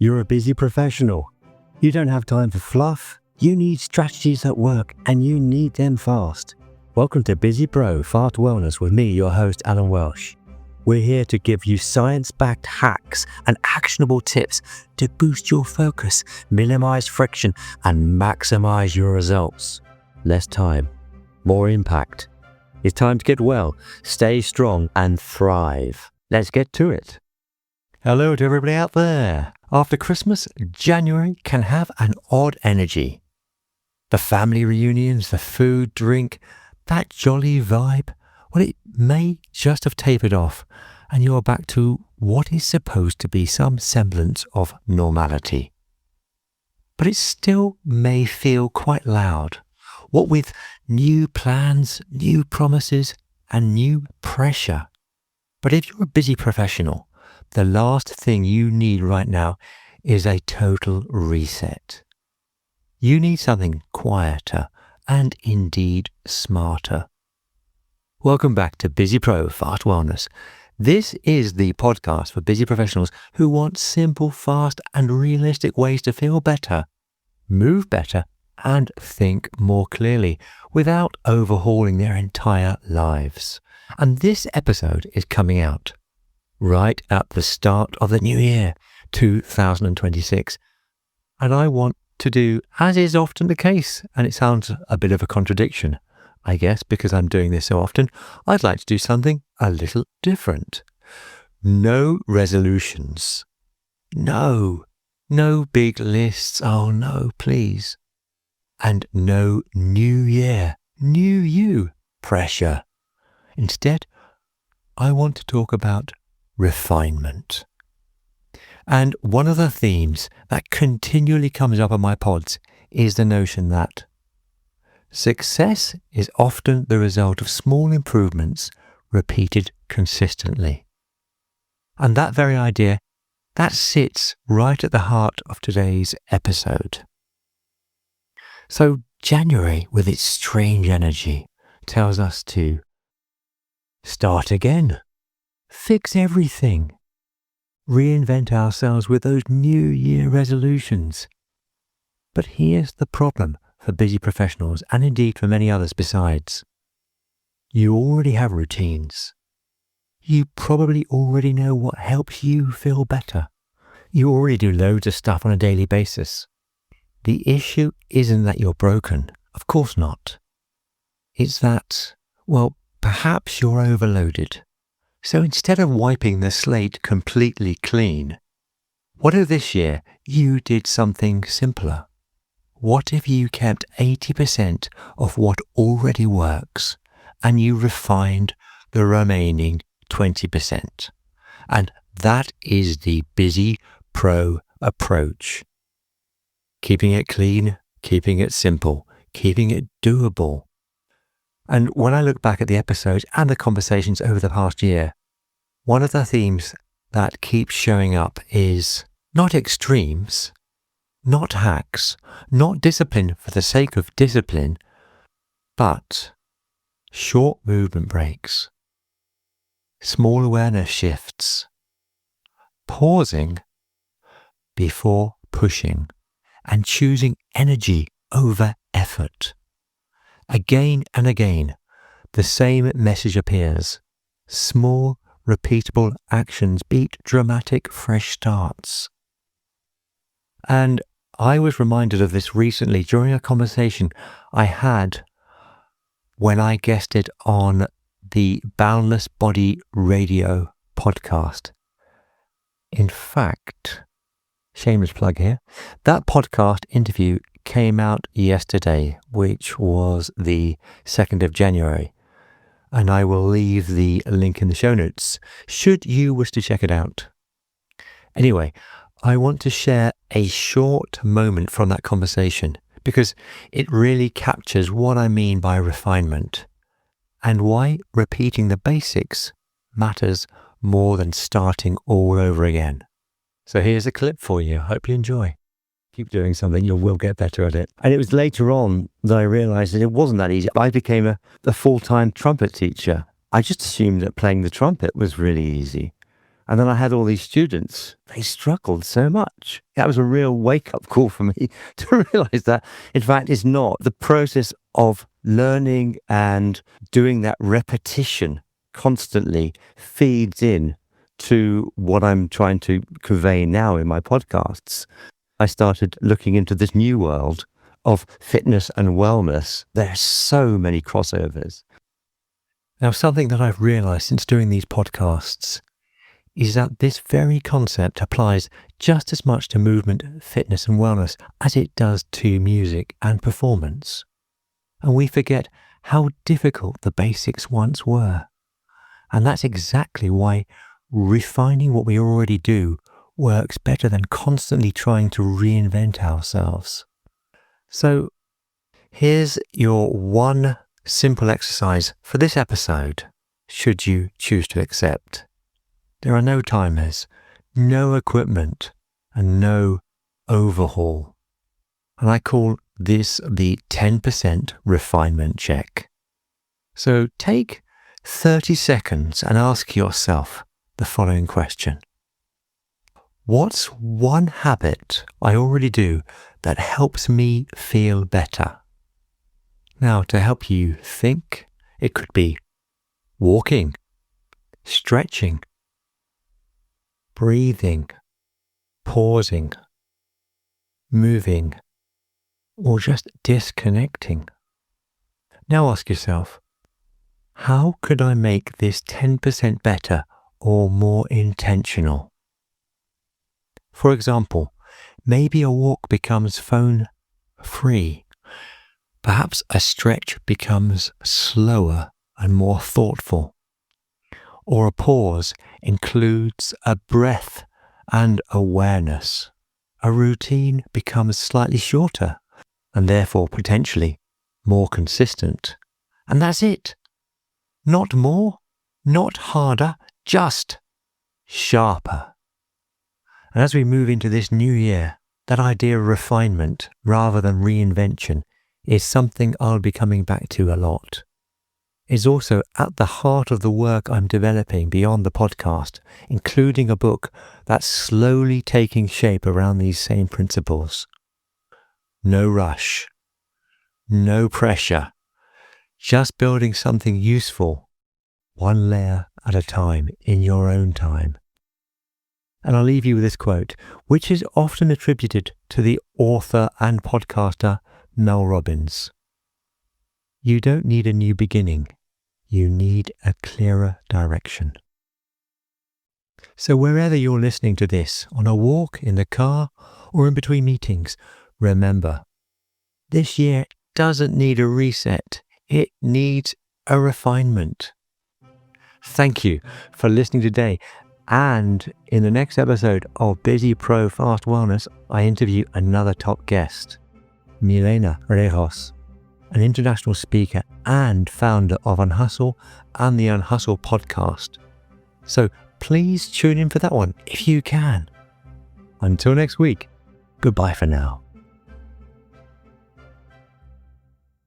You're a busy professional. You don't have time for fluff. You need strategies that work, and you need them fast. Welcome to Busy Pro Fast Wellness with me, your host, Alan Welsh. We're here to give you science-backed hacks and actionable tips to boost your focus, minimize friction, and maximize your results. Less time, more impact. It's time to get well, stay strong, and thrive. Let's get to it. Hello to everybody out there. After Christmas, January can have an odd energy. The family reunions, the food, drink, that jolly vibe, well, it may just have tapered off and you're back to what is supposed to be some semblance of normality. But it still may feel quite loud, what with new plans, new promises, and new pressure. But if you're a busy professional, the last thing you need right now is a total reset. You need something quieter and indeed smarter. Welcome back to Busy Pro Fast Wellness. This is the podcast for busy professionals who want simple, fast and realistic ways to feel better, move better and think more clearly without overhauling their entire lives. And this episode is coming out right at the start of the new year, 2026. And I want to do, as is often the case, and it sounds a bit of a contradiction, I guess, because I'm doing this so often, I'd like to do something a little different. No resolutions. No big lists. Oh no, please. And no new year, new you pressure. Instead, I want to talk about refinement. And one of the themes that continually comes up on my pods is the notion that success is often the result of small improvements repeated consistently. And that very idea, that sits right at the heart of today's episode. So January, with its strange energy, tells us to start again. Fix everything. Reinvent ourselves with those New Year resolutions. But here's the problem for busy professionals, and indeed for many others besides. You already have routines. You probably already know what helps you feel better. You already do loads of stuff on a daily basis. The issue isn't that you're broken. Of course not. It's that, well, perhaps you're overloaded. So instead of wiping the slate completely clean, what if this year you did something simpler? What if you kept 80% of what already works and you refined the remaining 20%? And that is the busy pro approach. Keeping it clean, keeping it simple, keeping it doable. And when I look back at the episodes and the conversations over the past year, one of the themes that keeps showing up is not extremes, not hacks, not discipline for the sake of discipline, but short movement breaks, small awareness shifts, pausing before pushing, and choosing energy over effort. Again and again, the same message appears. Small, repeatable actions beat dramatic, fresh starts. And I was reminded of this recently during a conversation I had when I guested on the Boundless Body Radio podcast. In fact, shameless plug here, that podcast interview came out yesterday, which was the 2nd of January. And I will leave the link in the show notes, should you wish to check it out. Anyway, I want to share a short moment from that conversation because it really captures what I mean by refinement and why repeating the basics matters more than starting all over again. So here's a clip for you. I hope you enjoy. Keep doing something, you will get better at it. And it was later on that I realized that it wasn't that easy. I became a full-time trumpet teacher. I just assumed that playing the trumpet was really easy. And then I had all these students, they struggled so much. That was a real wake-up call for me to realize that, in fact, it's not. The process of learning and doing that repetition constantly feeds in to what I'm trying to convey now in my podcasts. I started looking into this new world of fitness and wellness. There are so many crossovers. Now, something that I've realized since doing these podcasts is that this very concept applies just as much to movement, fitness and wellness as it does to music and performance. And we forget how difficult the basics once were. And that's exactly why refining what we already do works better than constantly trying to reinvent ourselves. So here's your one simple exercise for this episode, should you choose to accept. There are no timers, no equipment, and no overhaul. And I call this the 10% refinement check. So take 30 seconds and ask yourself the following question. What's one habit I already do that helps me feel better? Now, to help you think, it could be walking, stretching, breathing, pausing, moving, or just disconnecting. Now ask yourself, how could I make this 10% better or more intentional? For example, maybe a walk becomes phone-free. Perhaps a stretch becomes slower and more thoughtful. Or a pause includes a breath and awareness. A routine becomes slightly shorter and therefore potentially more consistent. And that's it. Not more, not harder, just sharper. And as we move into this new year, that idea of refinement rather than reinvention is something I'll be coming back to a lot. It's also at the heart of the work I'm developing beyond the podcast, including a book that's slowly taking shape around these same principles. No rush, no pressure, just building something useful, one layer at a time in your own time. And I'll leave you with this quote, which is often attributed to the author and podcaster Mel Robbins. You don't need a new beginning. You need a clearer direction. So wherever you're listening to this, on a walk, in the car, or in between meetings, remember, this year doesn't need a reset. It needs a refinement. Thank you for listening today. And in the next episode of Busy Pro Fast Wellness, I interview another top guest, Milena Rejos, an international speaker and founder of Unhustle and the Unhustle podcast. So please tune in for that one if you can. Until next week, goodbye for now.